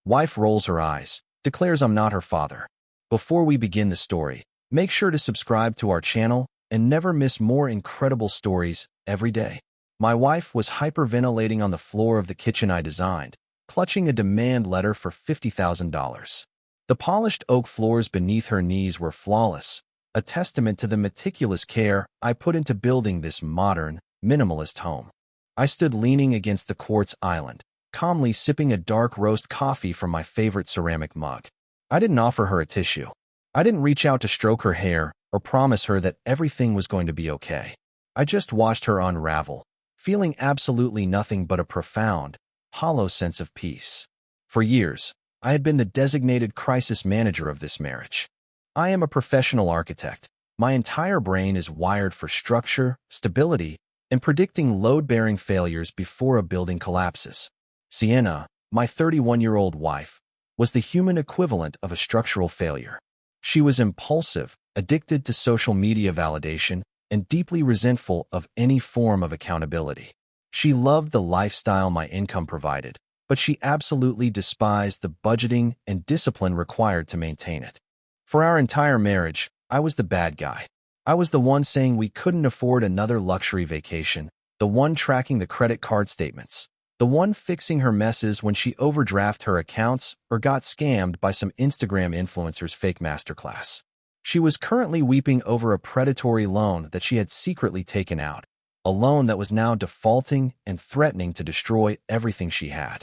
Wife rolls her eyes, declares I'm not her father. Before we begin the story, make sure to subscribe to our channel and never miss more incredible stories every day. My wife was hyperventilating on the floor of the kitchen I designed, clutching a demand letter for $50,000. The polished oak floors beneath her knees were flawless, a testament to the meticulous care I put into building this modern, minimalist home. I stood leaning against the quartz island, calmly sipping a dark roast coffee from my favorite ceramic mug. I didn't offer her a tissue. I didn't reach out to stroke her hair or promise her that everything was going to be okay. I just watched her unravel, feeling absolutely nothing but a profound, hollow sense of peace. For years, I had been the designated crisis manager of this marriage. I am a professional architect. My entire brain is wired for structure, stability, and predicting load-bearing failures before a building collapses. Sienna, my 31-year-old wife, was the human equivalent of a structural failure. She was impulsive, addicted to social media validation, and deeply resentful of any form of accountability. She loved the lifestyle my income provided, but she absolutely despised the budgeting and discipline required to maintain it. For our entire marriage, I was the bad guy. I was the one saying we couldn't afford another luxury vacation, the one tracking the credit card statements, the one fixing her messes when she overdrafted her accounts or got scammed by some Instagram influencer's fake masterclass. She was currently weeping over a predatory loan that she had secretly taken out, a loan that was now defaulting and threatening to destroy everything she had.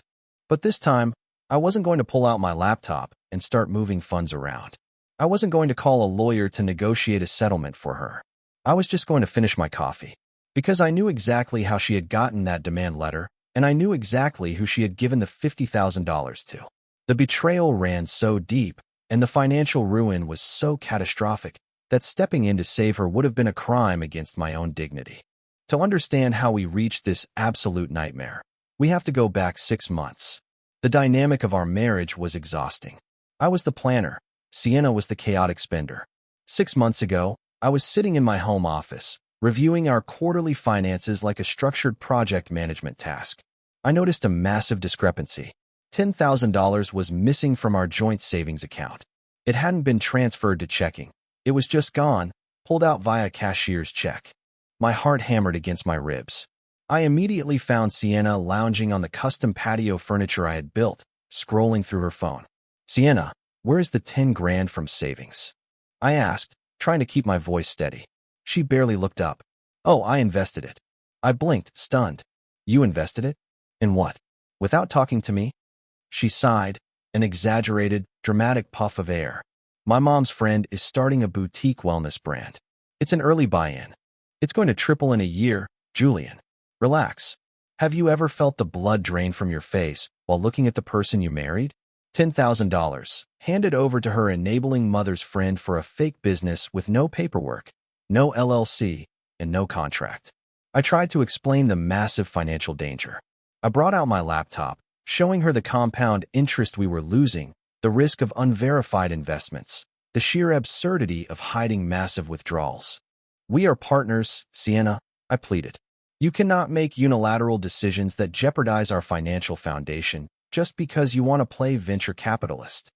But this time, I wasn't going to pull out my laptop and start moving funds around. I wasn't going to call a lawyer to negotiate a settlement for her. I was just going to finish my coffee. Because I knew exactly how she had gotten that demand letter, and I knew exactly who she had given the $50,000 to. The betrayal ran so deep, and the financial ruin was so catastrophic, that stepping in to save her would have been a crime against my own dignity. To understand how we reached this absolute nightmare, we have to go back 6 months. The dynamic of our marriage was exhausting. I was the planner. Sienna was the chaotic spender. 6 months ago, I was sitting in my home office, reviewing our quarterly finances like a structured project management task. I noticed a massive discrepancy. $10,000 was missing from our joint savings account. It hadn't been transferred to checking. It was just gone, pulled out via cashier's check. My heart hammered against my ribs. I immediately found Sienna lounging on the custom patio furniture I had built, scrolling through her phone. "Sienna, where's the 10 grand from savings?" I asked, trying to keep my voice steady. She barely looked up. "Oh, I invested it." I blinked, stunned. "You invested it? In what? Without talking to me?" She sighed, an exaggerated, dramatic puff of air. "My mom's friend is starting a boutique wellness brand. It's an early buy-in. It's going to triple in a year, Julian. Relax. Have you ever felt the blood drain from your face while looking at the person you married?" $10,000, handed over to her enabling mother's friend for a fake business with no paperwork, no LLC, and no contract. I tried to explain the massive financial danger. I brought out my laptop, showing her the compound interest we were losing, the risk of unverified investments, the sheer absurdity of hiding massive withdrawals. "We are partners, Sienna," I pleaded. "You cannot make unilateral decisions that jeopardize our financial foundation just because you want to play venture capitalist."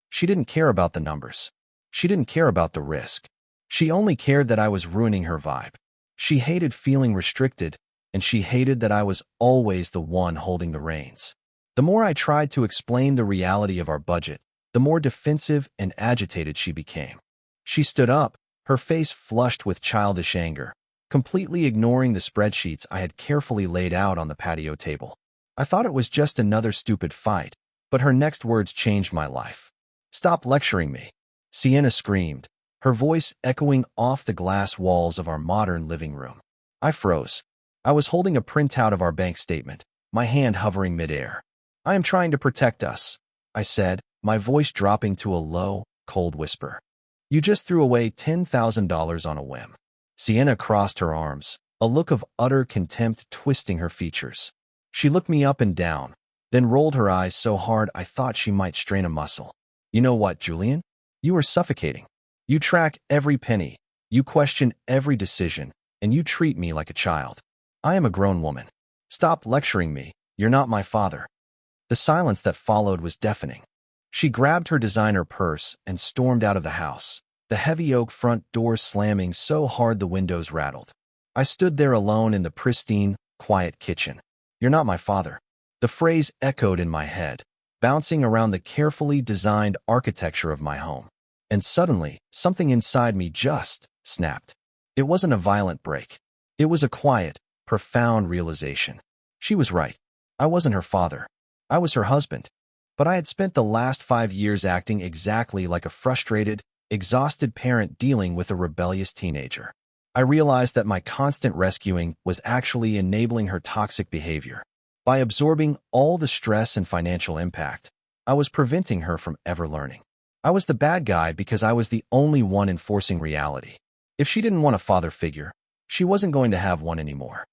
She didn't care about the numbers. She didn't care about the risk. She only cared that I was ruining her vibe. She hated feeling restricted, and she hated that I was always the one holding the reins. The more I tried to explain the reality of our budget, the more defensive and agitated she became. She stood up, her face flushed with childish anger, completely ignoring the spreadsheets I had carefully laid out on the patio table. I thought it was just another stupid fight, but her next words changed my life. "Stop lecturing me," Sienna screamed, her voice echoing off the glass walls of our modern living room. I froze. I was holding a printout of our bank statement, my hand hovering midair. "I am trying to protect us," I said, my voice dropping to a low, cold whisper. "You just threw away $10,000 on a whim." Sienna crossed her arms, a look of utter contempt twisting her features. She looked me up and down, then rolled her eyes so hard I thought she might strain a muscle. "You know what, Julian? You are suffocating. You track every penny, you question every decision, and you treat me like a child. I am a grown woman. Stop lecturing me. You're not my father." The silence that followed was deafening. She grabbed her designer purse and stormed out of the house, the heavy oak front door slamming so hard the windows rattled. I stood there alone in the pristine, quiet kitchen. "You're not my father." The phrase echoed in my head, bouncing around the carefully designed architecture of my home. And suddenly, something inside me just snapped. It wasn't a violent break. It was a quiet, profound realization. She was right. I wasn't her father. I was her husband. But I had spent the last 5 years acting exactly like a frustrated, exhausted parent dealing with a rebellious teenager. I realized that my constant rescuing was actually enabling her toxic behavior. By absorbing all the stress and financial impact, I was preventing her from ever learning. I was the bad guy because I was the only one enforcing reality. If she didn't want a father figure, she wasn't going to have one anymore.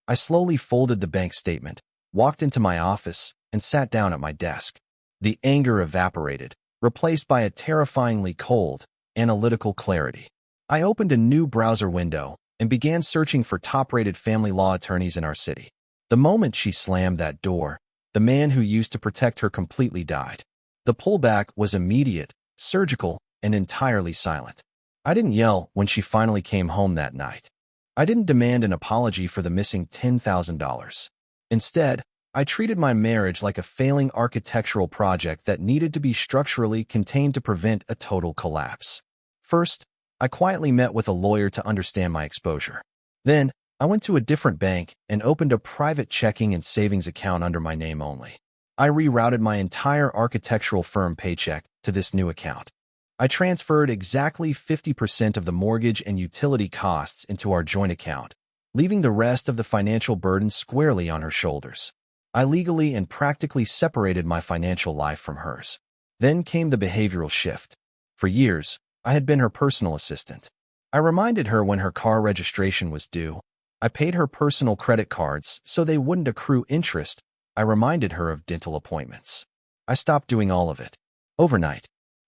I slowly folded the bank statement, walked into my office, and sat down at my desk. The anger evaporated, replaced by a terrifyingly cold, analytical clarity. I opened a new browser window and began searching for top-rated family law attorneys in our city. The moment she slammed that door, the man who used to protect her completely died. The pullback was immediate, surgical, and entirely silent. I didn't yell when she finally came home that night. I didn't demand an apology for the missing $10,000. Instead, I treated my marriage like a failing architectural project that needed to be structurally contained to prevent a total collapse. First, I quietly met with a lawyer to understand my exposure. Then, I went to a different bank and opened a private checking and savings account under my name only. I rerouted my entire architectural firm paycheck to this new account. I transferred exactly 50% of the mortgage and utility costs into our joint account, leaving the rest of the financial burden squarely on her shoulders. I legally and practically separated my financial life from hers. Then came the behavioral shift. For years, I had been her personal assistant. I reminded her when her car registration was due. I paid her personal credit cards so they wouldn't accrue interest. I reminded her of dental appointments. I stopped doing all of it. Overnight,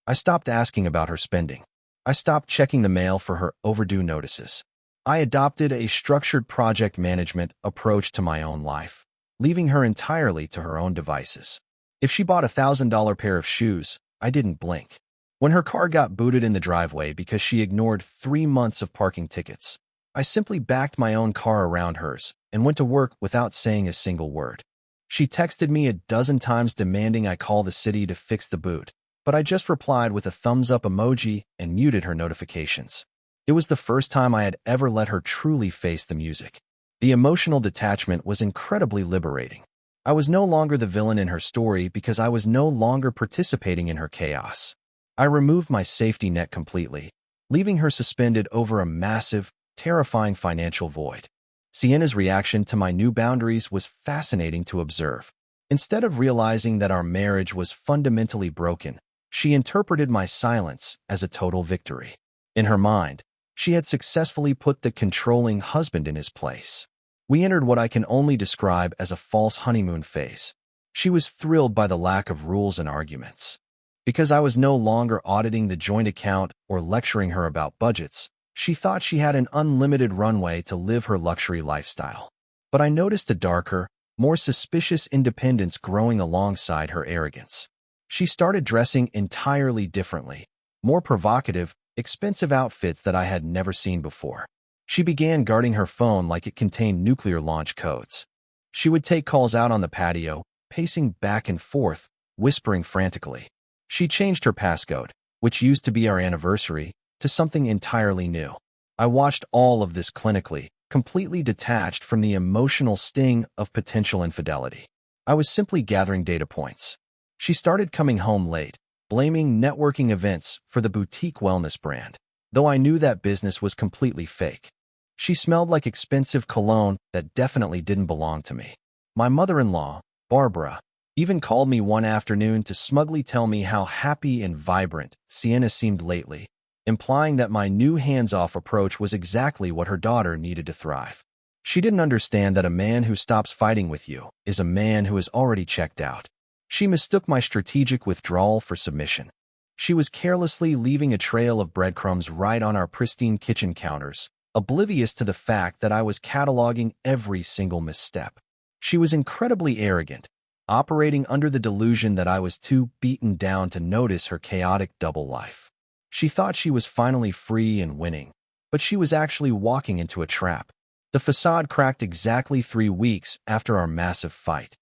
I stopped asking about her spending. I stopped checking the mail for her overdue notices. I adopted a structured project management approach to my own life, leaving her entirely to her own devices. If she bought a $1,000 pair of shoes, I didn't blink. When her car got booted in the driveway because she ignored 3 months of parking tickets, I simply backed my own car around hers and went to work without saying a single word. She texted me a dozen times demanding I call the city to fix the boot, but I just replied with a thumbs-up emoji and muted her notifications. It was the first time I had ever let her truly face the music. The emotional detachment was incredibly liberating. I was no longer the villain in her story because I was no longer participating in her chaos. I removed my safety net completely, leaving her suspended over a massive, terrifying financial void. Sienna's reaction to my new boundaries was fascinating to observe. Instead of realizing that our marriage was fundamentally broken, she interpreted my silence as a total victory. In her mind, she had successfully put the controlling husband in his place. We entered what I can only describe as a false honeymoon phase. She was thrilled by the lack of rules and arguments. Because I was no longer auditing the joint account or lecturing her about budgets, she thought she had an unlimited runway to live her luxury lifestyle. But I noticed a darker, more suspicious independence growing alongside her arrogance. She started dressing entirely differently, more provocative, expensive outfits that I had never seen before. She began guarding her phone like it contained nuclear launch codes. She would take calls out on the patio, pacing back and forth, whispering frantically. She changed her passcode, which used to be our anniversary, to something entirely new. I watched all of this clinically, completely detached from the emotional sting of potential infidelity. I was simply gathering data points. She started coming home late, blaming networking events for the boutique wellness brand, though I knew that business was completely fake. She smelled like expensive cologne that definitely didn't belong to me. My mother-in-law, Barbara, even called me one afternoon to smugly tell me how happy and vibrant Sienna seemed lately, implying that my new hands-off approach was exactly what her daughter needed to thrive. She didn't understand that a man who stops fighting with you is a man who has already checked out. She mistook my strategic withdrawal for submission. She was carelessly leaving a trail of breadcrumbs right on our pristine kitchen counters, oblivious to the fact that I was cataloging every single misstep. She was incredibly arrogant, operating under the delusion that I was too beaten down to notice her chaotic double life. She thought she was finally free and winning, but she was actually walking into a trap. The facade cracked exactly 3 weeks after our massive fight.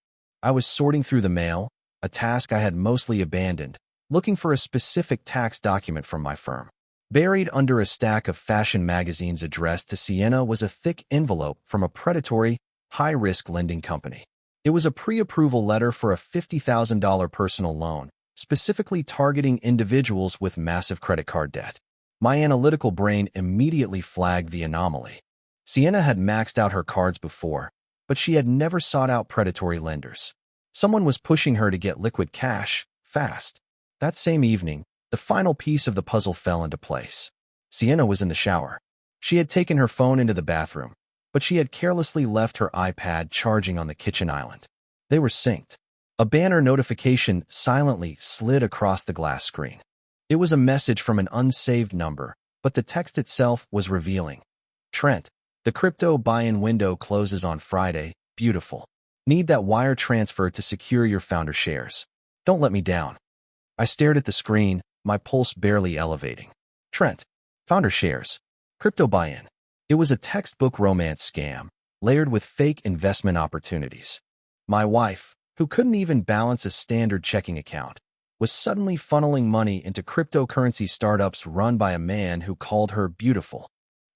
I was sorting through the mail, a task I had mostly abandoned, looking for a specific tax document from my firm. Buried under a stack of fashion magazines addressed to Sienna was a thick envelope from a predatory, high-risk lending company. It was a pre-approval letter for a $50,000 personal loan, specifically targeting individuals with massive credit card debt. My analytical brain immediately flagged the anomaly. Sienna had maxed out her cards before, but she had never sought out predatory lenders. Someone was pushing her to get liquid cash, fast. That same evening, the final piece of the puzzle fell into place. Sienna was in the shower. She had taken her phone into the bathroom, but she had carelessly left her iPad charging on the kitchen island. They were synced. A banner notification silently slid across the glass screen. It was a message from an unsaved number, but the text itself was revealing. Trent, the crypto buy-in window closes on Friday. Beautiful. Need that wire transfer to secure your founder shares. Don't let me down. I stared at the screen, my pulse barely elevating. Trent, founder shares. Crypto buy-in. It was a textbook romance scam, layered with fake investment opportunities. My wife, who couldn't even balance a standard checking account, was suddenly funneling money into cryptocurrency startups run by a man who called her beautiful.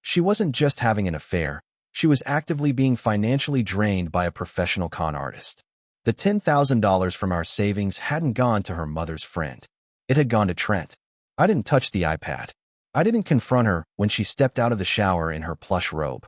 She wasn't just having an affair, she was actively being financially drained by a professional con artist. The $10,000 from our savings hadn't gone to her mother's friend. It had gone to Trent. I didn't touch the iPad. I didn't confront her when she stepped out of the shower in her plush robe.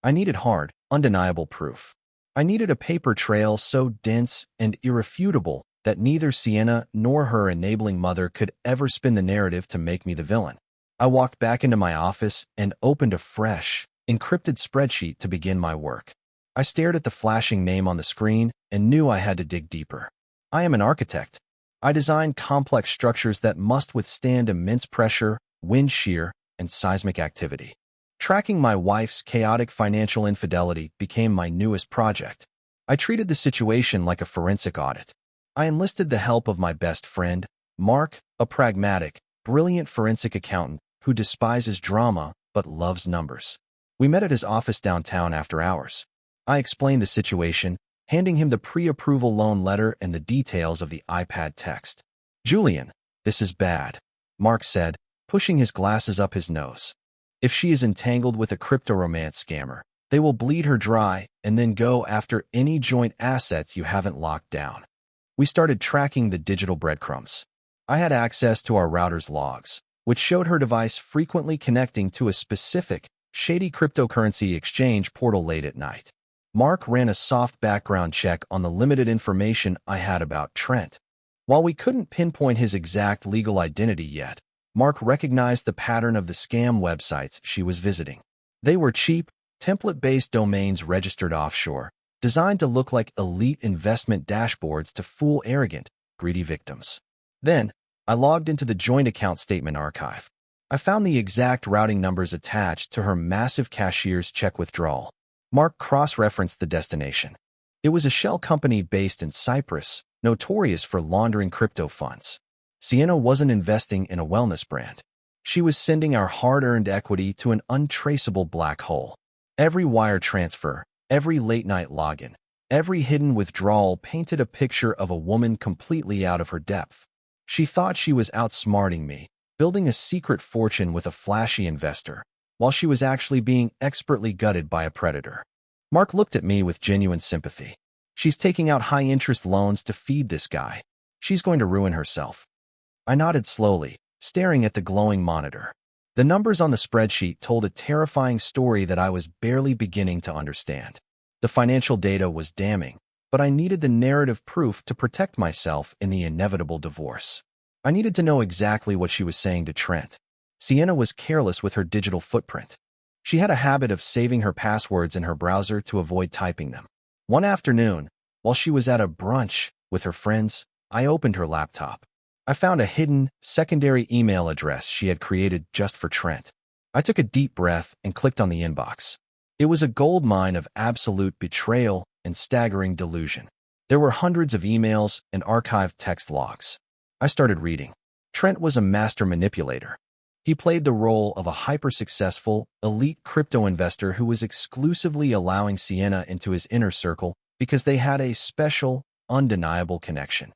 I needed hard, undeniable proof. I needed a paper trail so dense and irrefutable that neither Sienna nor her enabling mother could ever spin the narrative to make me the villain. I walked back into my office and opened a fresh, encrypted spreadsheet to begin my work. I stared at the flashing name on the screen and knew I had to dig deeper. I am an architect. I design complex structures that must withstand immense pressure, wind shear, and seismic activity. Tracking my wife's chaotic financial infidelity became my newest project. I treated the situation like a forensic audit. I enlisted the help of my best friend, Mark, a pragmatic, brilliant forensic accountant who despises drama but loves numbers. We met at his office downtown after hours. I explained the situation, handing him the pre-approval loan letter and the details of the iPad text. "Julian, this is bad," Mark said, pushing his glasses up his nose. "If she is entangled with a crypto-romance scammer, they will bleed her dry and then go after any joint assets you haven't locked down." We started tracking the digital breadcrumbs. I had access to our router's logs, which showed her device frequently connecting to a specific, shady cryptocurrency exchange portal late at night. Mark ran a soft background check on the limited information I had about Trent. While we couldn't pinpoint his exact legal identity yet, Mark recognized the pattern of the scam websites she was visiting. They were cheap, template-based domains registered offshore, designed to look like elite investment dashboards to fool arrogant, greedy victims. Then, I logged into the joint account statement archive. I found the exact routing numbers attached to her massive cashier's check withdrawal. Mark cross-referenced the destination. It was a shell company based in Cyprus, notorious for laundering crypto funds. Sienna wasn't investing in a wellness brand. She was sending our hard-earned equity to an untraceable black hole. Every wire transfer, every late-night login, every hidden withdrawal painted a picture of a woman completely out of her depth. She thought she was outsmarting me, building a secret fortune with a flashy investor, while she was actually being expertly gutted by a predator. Mark looked at me with genuine sympathy. "She's taking out high-interest loans to feed this guy. She's going to ruin herself." I nodded slowly, staring at the glowing monitor. The numbers on the spreadsheet told a terrifying story that I was barely beginning to understand. The financial data was damning, but I needed the narrative proof to protect myself in the inevitable divorce. I needed to know exactly what she was saying to Trent. Sienna was careless with her digital footprint. She had a habit of saving her passwords in her browser to avoid typing them. One afternoon, while she was at a brunch with her friends, I opened her laptop. I found a hidden, secondary email address she had created just for Trent. I took a deep breath and clicked on the inbox. It was a goldmine of absolute betrayal and staggering delusion. There were hundreds of emails and archived text logs. I started reading. Trent was a master manipulator. He played the role of a hyper-successful, elite crypto investor who was exclusively allowing Sienna into his inner circle because they had a special, undeniable connection.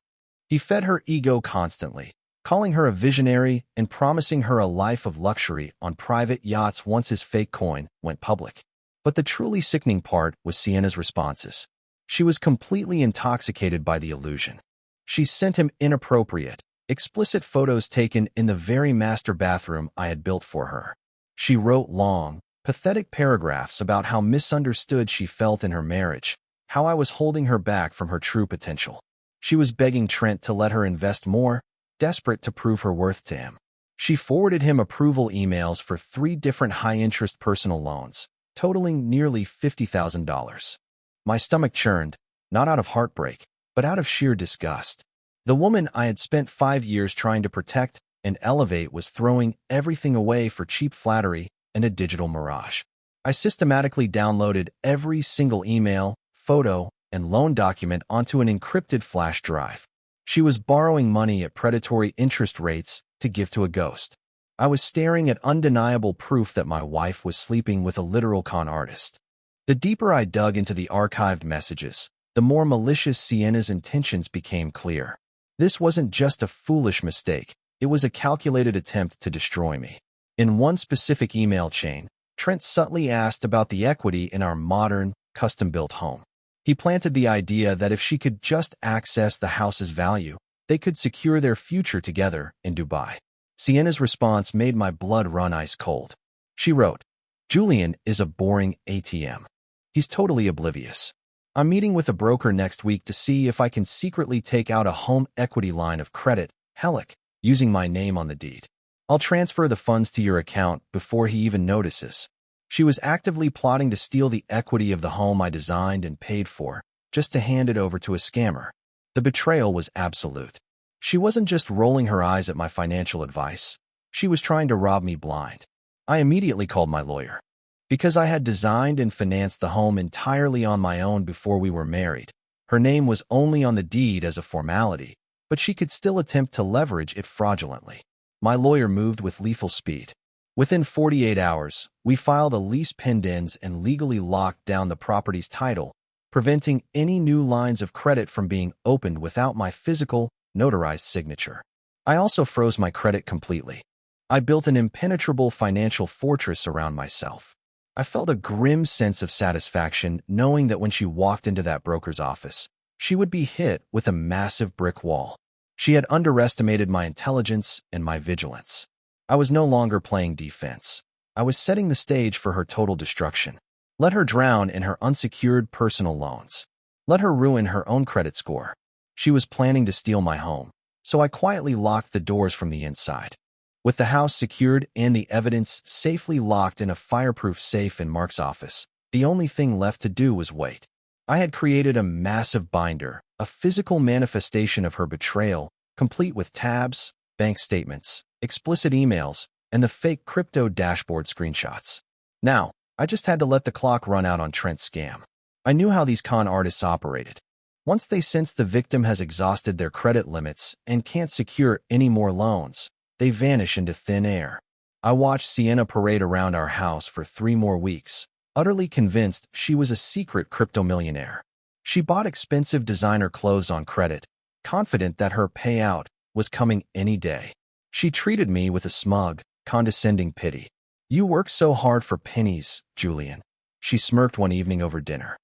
He fed her ego constantly, calling her a visionary and promising her a life of luxury on private yachts once his fake coin went public. But the truly sickening part was Sienna's responses. She was completely intoxicated by the illusion. She sent him inappropriate, explicit photos taken in the very master bathroom I had built for her. She wrote long, pathetic paragraphs about how misunderstood she felt in her marriage, how I was holding her back from her true potential. She was begging Trent to let her invest more, desperate to prove her worth to him. She forwarded him approval emails for 3 different high-interest personal loans, totaling nearly $50,000. My stomach churned, not out of heartbreak, but out of sheer disgust. The woman I had spent 5 years trying to protect and elevate was throwing everything away for cheap flattery and a digital mirage. I systematically downloaded every single email, photo, and loan document onto an encrypted flash drive. She was borrowing money at predatory interest rates to give to a ghost. I was staring at undeniable proof that my wife was sleeping with a literal con artist. The deeper I dug into the archived messages, the more malicious Sienna's intentions became clear. This wasn't just a foolish mistake, it was a calculated attempt to destroy me. In one specific email chain, Trent subtly asked about the equity in our modern, custom-built home. He planted the idea that if she could just access the house's value, they could secure their future together in Dubai. Sienna's response made my blood run ice cold. She wrote, "Julian is a boring ATM. He's totally oblivious. I'm meeting with a broker next week to see if I can secretly take out a home equity line of credit, Helic, using my name on the deed. I'll transfer the funds to your account before he even notices." She was actively plotting to steal the equity of the home I designed and paid for, just to hand it over to a scammer. The betrayal was absolute. She wasn't just rolling her eyes at my financial advice. She was trying to rob me blind. I immediately called my lawyer. Because I had designed and financed the home entirely on my own before we were married, her name was only on the deed as a formality, but she could still attempt to leverage it fraudulently. My lawyer moved with lethal speed. Within 48 hours, we filed a lease pendens and legally locked down the property's title, preventing any new lines of credit from being opened without my physical, notarized signature. I also froze my credit completely. I built an impenetrable financial fortress around myself. I felt a grim sense of satisfaction knowing that when she walked into that broker's office, she would be hit with a massive brick wall. She had underestimated my intelligence and my vigilance. I was no longer playing defense. I was setting the stage for her total destruction. Let her drown in her unsecured personal loans. Let her ruin her own credit score. She was planning to steal my home, so I quietly locked the doors from the inside. With the house secured and the evidence safely locked in a fireproof safe in Mark's office, the only thing left to do was wait. I had created a massive binder, a physical manifestation of her betrayal, complete with tabs, bank statements, explicit emails, and the fake crypto dashboard screenshots. Now, I just had to let the clock run out on Trent's scam. I knew how these con artists operated. Once they sense the victim has exhausted their credit limits and can't secure any more loans, they vanish into thin air. I watched Sienna parade around our house for 3 more weeks, utterly convinced she was a secret crypto millionaire. She bought expensive designer clothes on credit, confident that her payout was coming any day. She treated me with a smug, condescending pity. "You work so hard for pennies, Julian," she smirked one evening over dinner.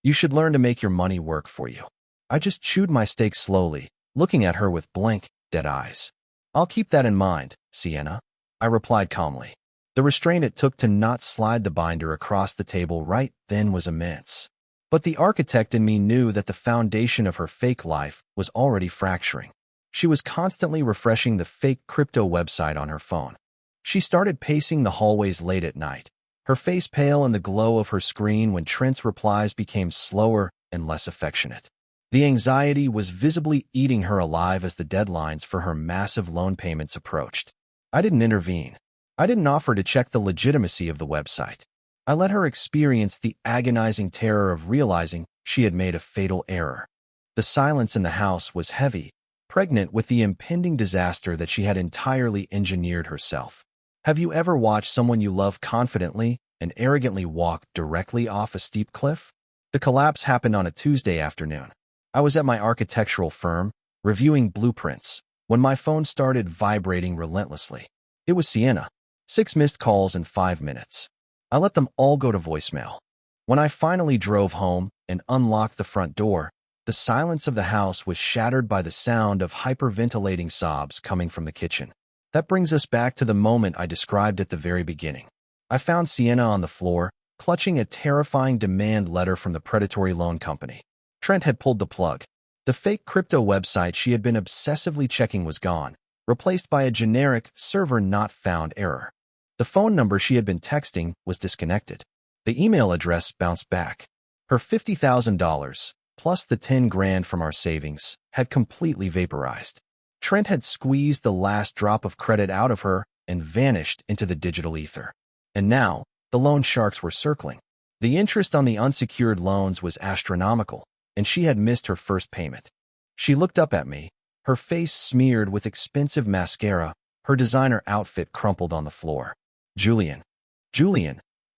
"You should learn to make your money work for you." I just chewed my steak slowly, looking at her with blank, dead eyes. "I'll keep that in mind, Sienna," I replied calmly. The restraint it took to not slide the binder across the table right then was immense. But the architect in me knew that the foundation of her fake life was already fracturing. She was constantly refreshing the fake crypto website on her phone. She started pacing the hallways late at night, her face pale in the glow of her screen when Trent's replies became slower and less affectionate. The anxiety was visibly eating her alive as the deadlines for her massive loan payments approached. I didn't intervene. I didn't offer to check the legitimacy of the website. I let her experience the agonizing terror of realizing she had made a fatal error. The silence in the house was heavy, pregnant with the impending disaster that she had entirely engineered herself. Have you ever watched someone you love confidently and arrogantly walk directly off a steep cliff? The collapse happened on a Tuesday afternoon. I was at my architectural firm, reviewing blueprints, when my phone started vibrating relentlessly. It was Sienna. 6 missed calls in 5 minutes. I let them all go to voicemail. When I finally drove home and unlocked the front door, the silence of the house was shattered by the sound of hyperventilating sobs coming from the kitchen. That brings us back to the moment I described at the very beginning. I found Sienna on the floor, clutching a terrifying demand letter from the predatory loan company. Trent had pulled the plug. The fake crypto website she had been obsessively checking was gone, replaced by a generic server not found error. The phone number she had been texting was disconnected. The email address bounced back. Her $50,000, plus the 10 grand from our savings, had completely vaporized. Trent had squeezed the last drop of credit out of her and vanished into the digital ether. And now, the loan sharks were circling. The interest on the unsecured loans was astronomical, and she had missed her first payment. She looked up at me, her face smeared with expensive mascara, her designer outfit crumpled on the floor. Julian,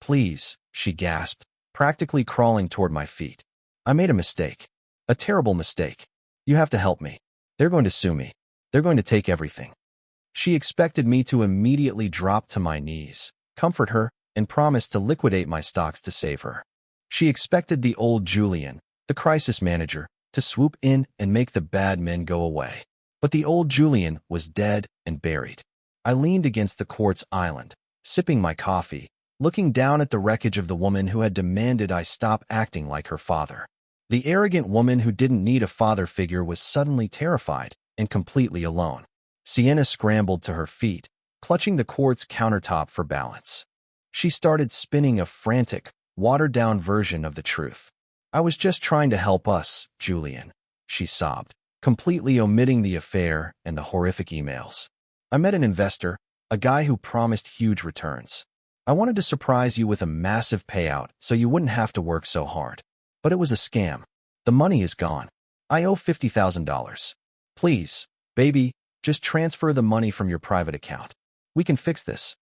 please, she gasped, practically crawling toward my feet. I made a mistake. A terrible mistake. You have to help me. They're going to sue me. They're going to take everything. She expected me to immediately drop to my knees, comfort her, and promise to liquidate my stocks to save her. She expected the old Julian, the crisis manager, to swoop in and make the bad men go away. But the old Julian was dead and buried. I leaned against the quartz island, sipping my coffee, looking down at the wreckage of the woman who had demanded I stop acting like her father. The arrogant woman who didn't need a father figure was suddenly terrified and completely alone. Sienna scrambled to her feet, clutching the quartz countertop for balance. She started spinning a frantic, watered-down version of the truth. I was just trying to help us, Julian, she sobbed, completely omitting the affair and the horrific emails. I met an investor, a guy who promised huge returns. I wanted to surprise you with a massive payout so you wouldn't have to work so hard. But it was a scam. The money is gone. I owe $50,000. Please, baby, just transfer the money from your private account. We can fix this.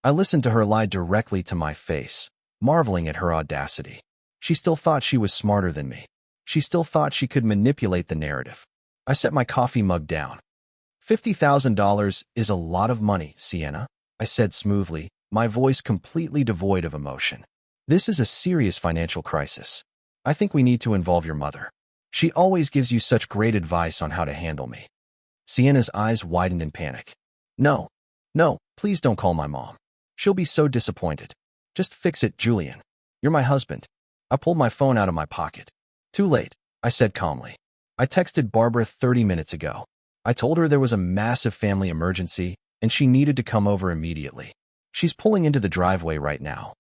I listened to her lie directly to my face, marveling at her audacity. She still thought she was smarter than me. She still thought she could manipulate the narrative. I set my coffee mug down. $50,000 is a lot of money, Sienna, I said smoothly, my voice completely devoid of emotion. This is a serious financial crisis. I think we need to involve your mother. She always gives you such great advice on how to handle me. Sienna's eyes widened in panic. No, please don't call my mom. She'll be so disappointed. Just fix it, Julian. You're my husband. I pulled my phone out of my pocket. Too late, I said calmly. I texted Barbara 30 minutes ago. I told her there was a massive family emergency and she needed to come over immediately. She's pulling into the driveway right now.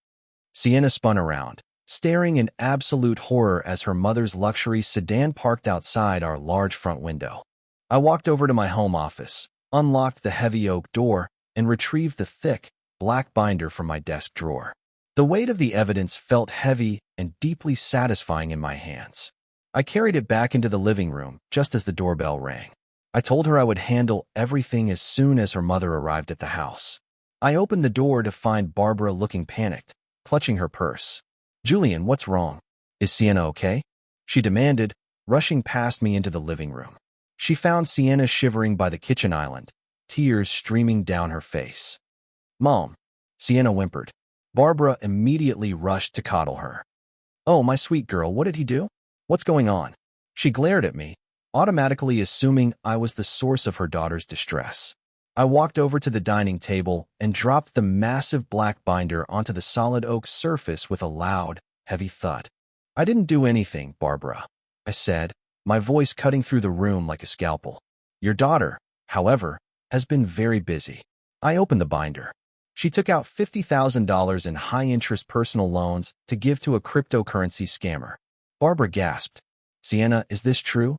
Sienna spun around, staring in absolute horror as her mother's luxury sedan parked outside our large front window. I walked over to my home office, unlocked the heavy oak door, and retrieved the thick, black binder from my desk drawer. The weight of the evidence felt heavy and deeply satisfying in my hands. I carried it back into the living room just as the doorbell rang. I told her I would handle everything as soon as her mother arrived at the house. I opened the door to find Barbara looking panicked, clutching her purse. Julian, what's wrong? Is Sienna okay? She demanded, rushing past me into the living room. She found Sienna shivering by the kitchen island, tears streaming down her face. Mom, Sienna whimpered. Barbara immediately rushed to coddle her. Oh, my sweet girl, what did he do? What's going on? She glared at me, automatically assuming I was the source of her daughter's distress. I walked over to the dining table and dropped the massive black binder onto the solid oak surface with a loud, heavy thud. I didn't do anything, Barbara, I said, my voice cutting through the room like a scalpel. Your daughter, however, has been very busy. I opened the binder. She took out $50,000 in high-interest personal loans to give to a cryptocurrency scammer. Barbara gasped. Sienna, is this true?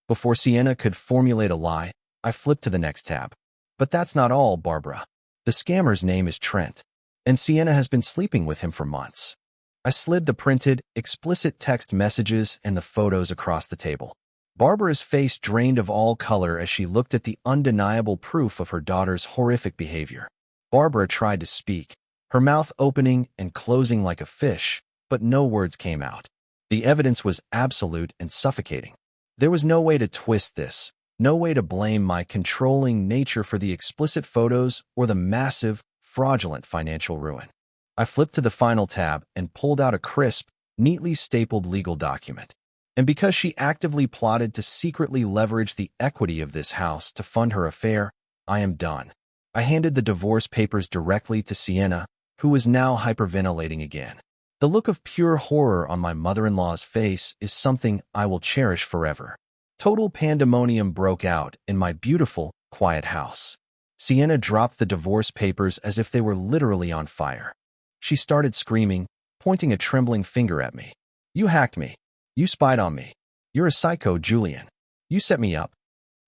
Before Sienna could formulate a lie, I flipped to the next tab. But that's not all, Barbara. The scammer's name is Trent, and Sienna has been sleeping with him for months. I slid the printed, explicit text messages and the photos across the table. Barbara's face drained of all color as she looked at the undeniable proof of her daughter's horrific behavior. Barbara tried to speak, her mouth opening and closing like a fish, but no words came out. The evidence was absolute and suffocating. There was no way to twist this, no way to blame my controlling nature for the explicit photos or the massive, fraudulent financial ruin. I flipped to the final tab and pulled out a crisp, neatly stapled legal document. And because she actively plotted to secretly leverage the equity of this house to fund her affair, I am done. I handed the divorce papers directly to Sienna, who was now hyperventilating again. The look of pure horror on my mother-in-law's face is something I will cherish forever. Total pandemonium broke out in my beautiful, quiet house. Sienna dropped the divorce papers as if they were literally on fire. She started screaming, pointing a trembling finger at me. "You hacked me. You spied on me. You're a psycho, Julian. You set me up."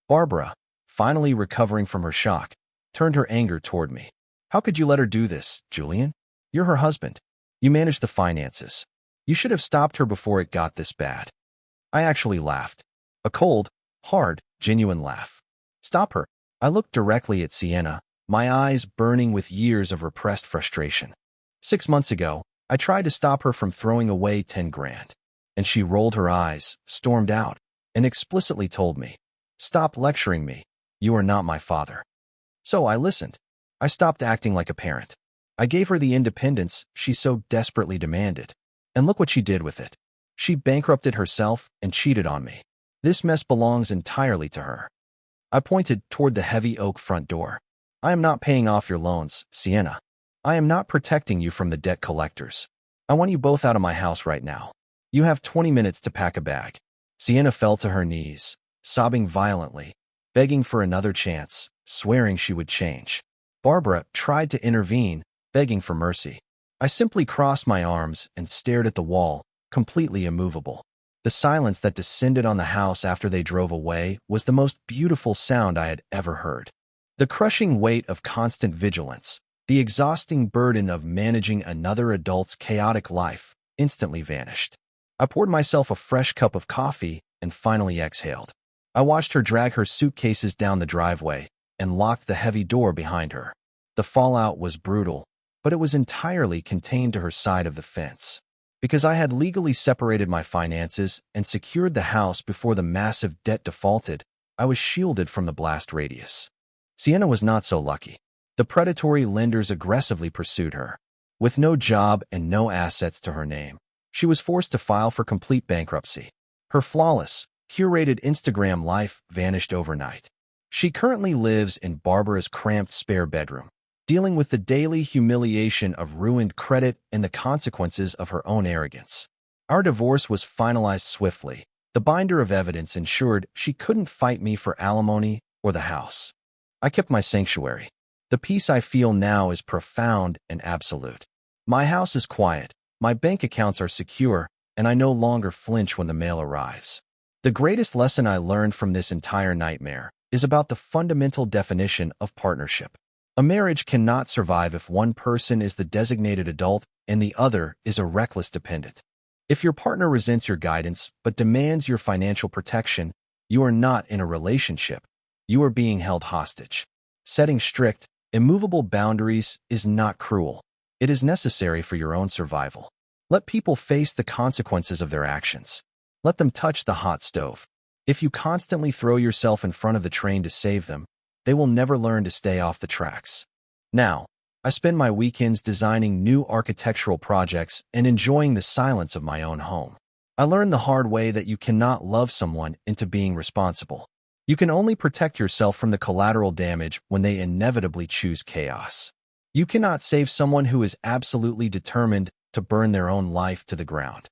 Barbara, finally recovering from her shock, turned her anger toward me. "How could you let her do this, Julian? You're her husband. You manage the finances. You should have stopped her before it got this bad." I actually laughed. A cold, hard, genuine laugh. "Stop her." I looked directly at Sienna, my eyes burning with years of repressed frustration. 6 months ago, I tried to stop her from throwing away 10 grand. And she rolled her eyes, stormed out, and explicitly told me, "Stop lecturing me. You are not my father." So I listened. I stopped acting like a parent. I gave her the independence she so desperately demanded. And look what she did with it. She bankrupted herself and cheated on me. This mess belongs entirely to her. I pointed toward the heavy oak front door. "I am not paying off your loans, Sienna. I am not protecting you from the debt collectors. I want you both out of my house right now. You have 20 minutes to pack a bag." Sienna fell to her knees, sobbing violently, begging for another chance, swearing she would change. Barbara tried to intervene, begging for mercy. I simply crossed my arms and stared at the wall, completely immovable. The silence that descended on the house after they drove away was the most beautiful sound I had ever heard. The crushing weight of constant vigilance, the exhausting burden of managing another adult's chaotic life, instantly vanished. I poured myself a fresh cup of coffee and finally exhaled. I watched her drag her suitcases down the driveway and locked the heavy door behind her. The fallout was brutal, but it was entirely contained to her side of the fence. Because I had legally separated my finances and secured the house before the massive debt defaulted, I was shielded from the blast radius. Sienna was not so lucky. The predatory lenders aggressively pursued her. With no job and no assets to her name, she was forced to file for complete bankruptcy. Her flawless, curated Instagram life vanished overnight. She currently lives in Barbara's cramped spare bedroom, dealing with the daily humiliation of ruined credit and the consequences of her own arrogance. Our divorce was finalized swiftly. The binder of evidence ensured she couldn't fight me for alimony or the house. I kept my sanctuary. The peace I feel now is profound and absolute. My house is quiet. My bank accounts are secure, and I no longer flinch when the mail arrives. The greatest lesson I learned from this entire nightmare is about the fundamental definition of partnership. A marriage cannot survive if one person is the designated adult and the other is a reckless dependent. If your partner resents your guidance but demands your financial protection, you are not in a relationship. You are being held hostage. Setting strict, immovable boundaries is not cruel. It is necessary for your own survival. Let people face the consequences of their actions. Let them touch the hot stove. If you constantly throw yourself in front of the train to save them, they will never learn to stay off the tracks. Now, I spend my weekends designing new architectural projects and enjoying the silence of my own home. I learned the hard way that you cannot love someone into being responsible. You can only protect yourself from the collateral damage when they inevitably choose chaos. You cannot save someone who is absolutely determined to burn their own life to the ground.